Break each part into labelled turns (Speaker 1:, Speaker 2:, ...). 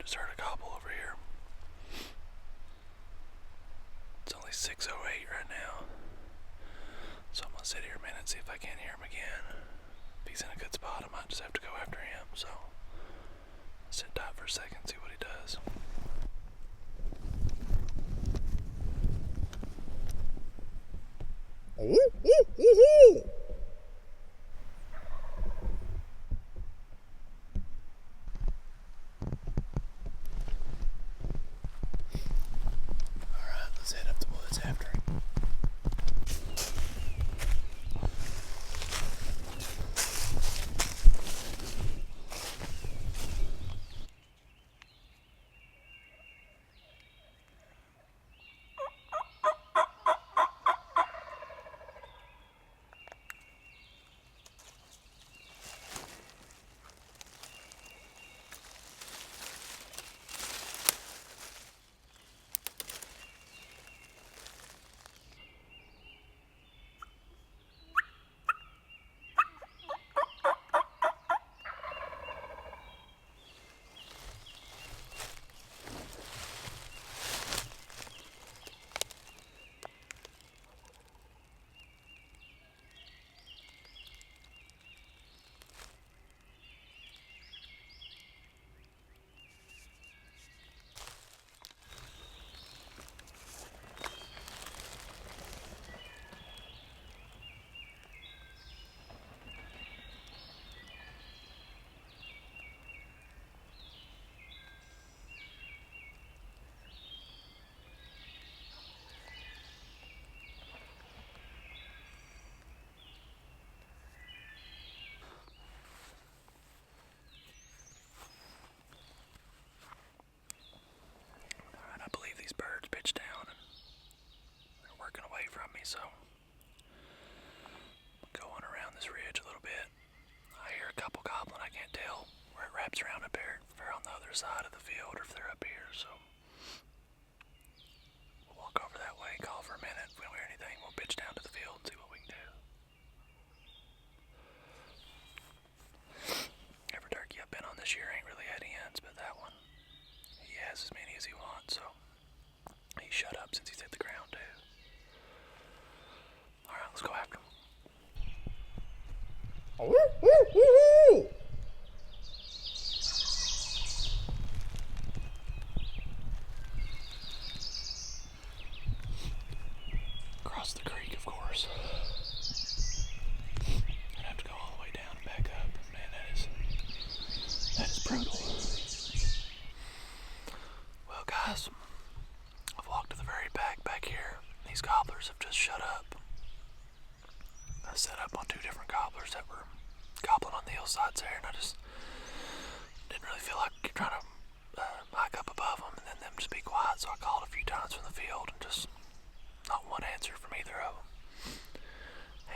Speaker 1: Just heard a gobble over here. It's only 6:08 right now. So I'm gonna sit here a minute and see if I can hear him again. If he's in a good spot, I might just have to go after him. So sit tight for a second, see what he does. Alright, let's head up the woods after him. Alright, I believe these birds pitched down and they're working away from me, so I'm going around this ridge a little bit. I hear a couple gobbling. I can't tell where it wraps around up there, if they're on the other side of the field or if they're up here, so we'll walk over that way, call for a minute. If we don't hear anything, we'll pitch down to the field and see what we can do. Every turkey I've been on this year ain't really had hens, but that one, he has as many as he wants, so he shut up since he's hit the ground too. Alright, let's go after him. Across the creek, of course. I'd have to go all the way down and back up. Man, that is brutal. Well, guys, I've walked to the very back here. These gobblers have just shut up. I set up on two different gobblers that were gobbling on the hillsides there, and I just didn't really feel like trying to hike up above them and then them just be quiet, so I called a few times from the field and just not one answer from either of them.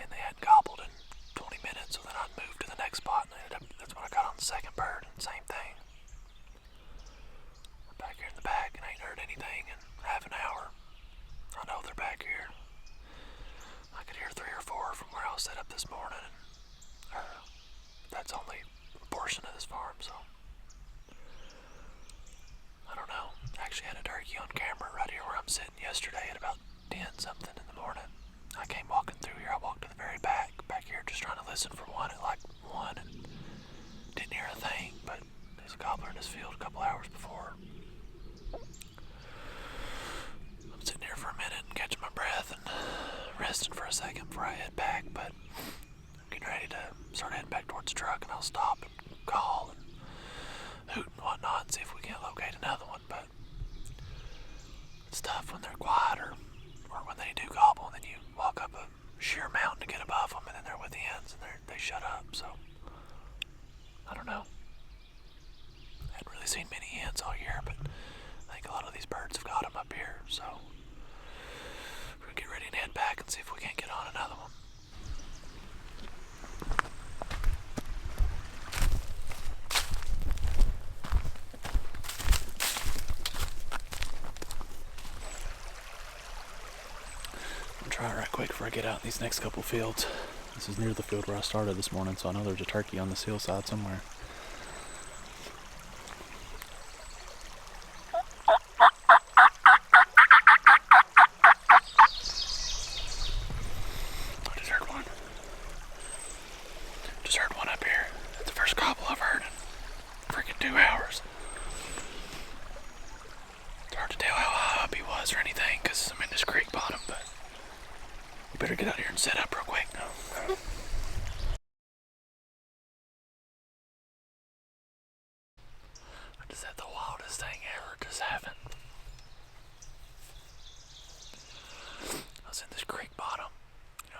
Speaker 1: And they hadn't gobbled in 20 minutes, so then I moved to the next spot, and that's when I got on the second bird, and same thing. I'm back here in the back and ain't heard anything in half an hour. I know they're back here. I could hear 3 or 4 from where I was set up this morning, and that's only a portion of this farm, so I don't know. I actually had a turkey on camera right here where I'm sitting yesterday at about 10 something in the morning. I came walking through here. I walked to the very back here just trying to listen for one at like 1 and didn't hear a thing, but there's a gobbler in this field a couple hours before. I'm sitting here for a minute and catching my breath and resting for a second before I head back, but I'm getting ready to start heading back towards the truck, and I'll stop and call and hoot and whatnot and see if we can't locate another one. But it's tough when they're quiet or when they do gobble and then you walk up a sheer mountain to get above them and then they're with the hens and they shut up, so I don't know. I hadn't really seen many hens all year, but I think a lot of these birds have got them up here, so we're gonna get ready and head back and see if we can't get on another one. I'm gonna try it right quick before I get out in these next couple fields. This is near the field where I started this morning, so I know there's a turkey on this hillside somewhere. buzz or anything because I'm in this creek bottom, but we better get out here and set up real quick. I just had the wildest thing ever just happen. I was in this creek bottom.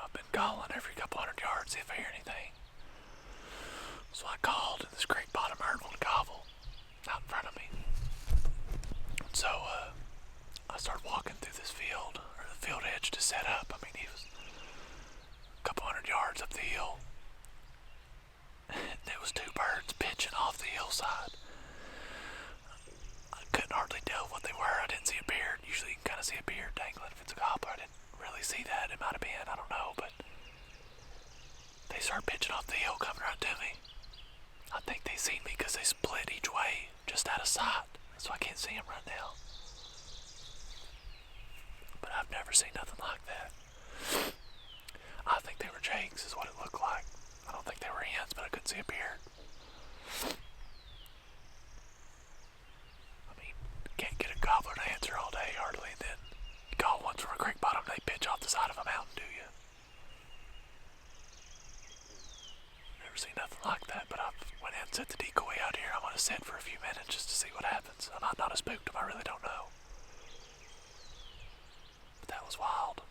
Speaker 1: I've been calling every couple hundred yards, see if I hear anything. So I called, and this creek bottom heard one gobble out in front of me. So I started walking through this field, or the field edge to set up. I mean, he was a couple hundred yards up the hill. And there was two birds pitching off the hillside. I couldn't hardly tell what they were. I didn't see a beard. Usually you can kind of see a beard dangling if it's a gobbler. I didn't really see that. It might have been, I don't know, but they started pitching off the hill coming right to me. I think they seen me because they split each way just out of sight, so I can't see them right now. But I've never seen nothing like that. I think they were jakes is what it looked like. I don't think they were hens, but I couldn't see a beard. I mean, can't get a gobbler to answer all day hardly, and then you call once from a creek bottom, they pitch off the side of a mountain, do you? Never seen nothing like that, but I went in and set the decoy out here. I'm gonna sit for a few minutes just to see what happens. I might not have spooked them, I really don't know. But that was wild.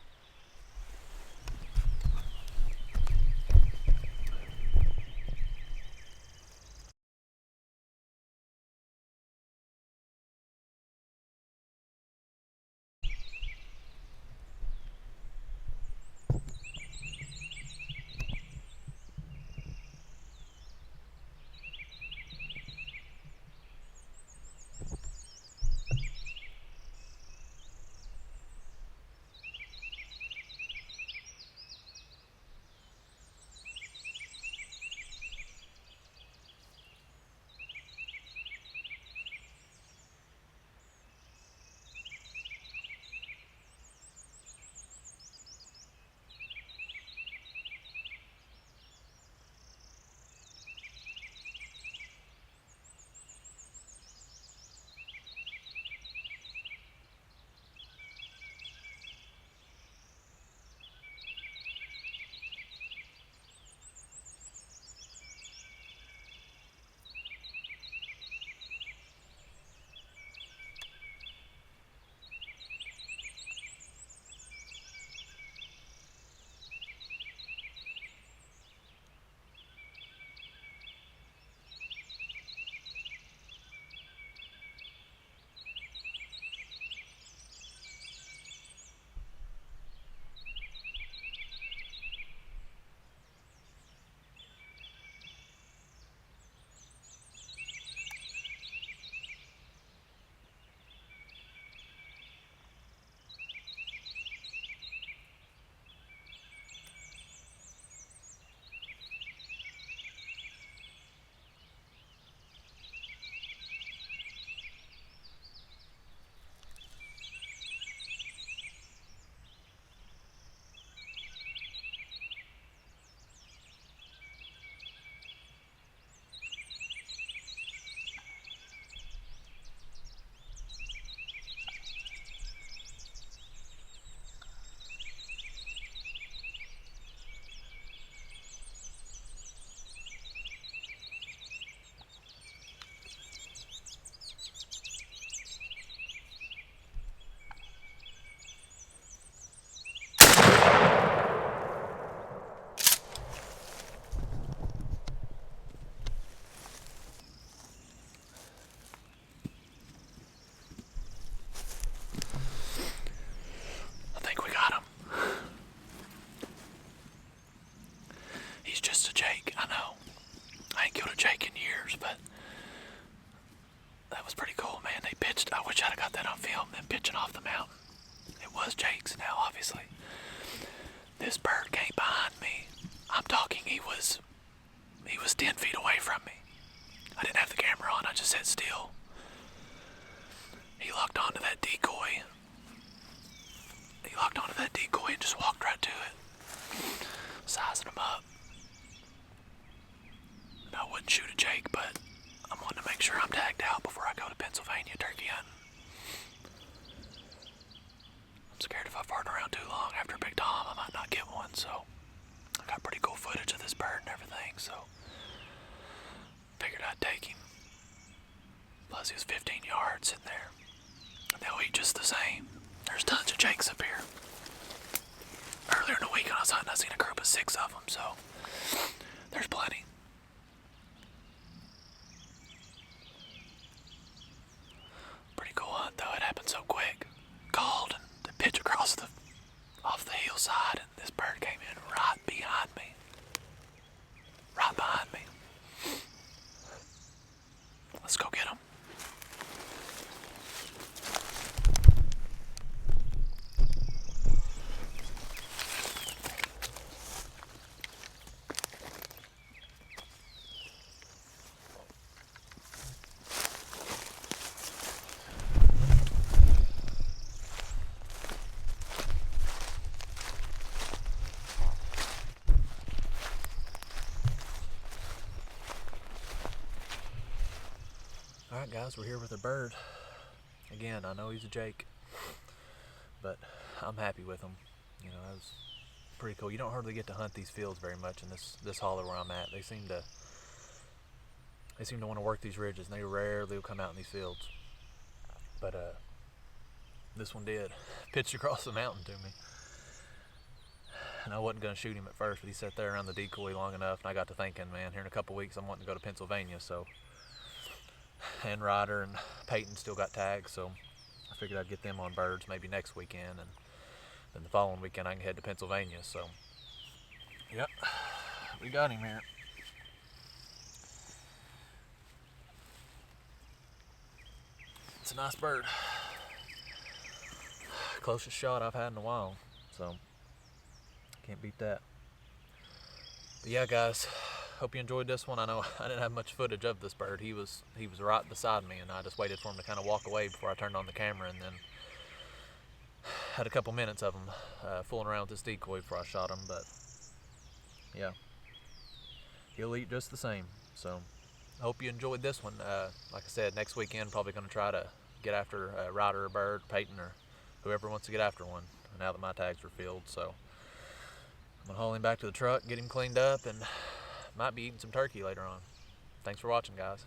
Speaker 1: This bird came behind me. I'm talking, he was 10 feet away from me. I didn't have the camera on, I just sat still. He locked onto that decoy. And just walked right to it, sizing him up. And I wouldn't shoot a jake, but I'm wanting to make sure I'm tagged out before I go to Pennsylvania turkey hunting. I'd take him. Plus he was 15 yards in there. And they'll eat just the same. There's tons of jakes up here. Earlier in the week when I was hunting, I seen a group of 6 of them, so there's plenty. Pretty cool hunt though, it happened so quick. Called and the pitch off the hillside, and this bird came in right behind me. Right behind me. Let's go get him. Alright guys, we're here with a bird. Again, I know he's a jake, but I'm happy with him. You know, that was pretty cool. You don't hardly get to hunt these fields very much in this holler where I'm at. They seem to want to work these ridges, and they rarely will come out in these fields. But this one did. Pitched across the mountain to me. And I wasn't going to shoot him at first, but he sat there around the decoy long enough, and I got to thinking, man, here in a couple weeks I'm wanting to go to Pennsylvania, so. And Ryder and Peyton still got tags, so I figured I'd get them on birds maybe next weekend, and then the following weekend I can head to Pennsylvania. So, yep, we got him here. It's a nice bird. Closest shot I've had in a while, so can't beat that. But yeah, guys. Hope you enjoyed this one. I know I didn't have much footage of this bird. He was right beside me, and I just waited for him to kind of walk away before I turned on the camera, and then had a couple minutes of him fooling around with this decoy before I shot him. But yeah, he'll eat just the same. So I hope you enjoyed this one. Like I said, next weekend probably going to try to get after a Ryder or bird, Peyton, or whoever wants to get after one. Now that my tags are filled, so I'm gonna haul him back to the truck, get him cleaned up, and might be eating some turkey later on. Thanks for watching, guys.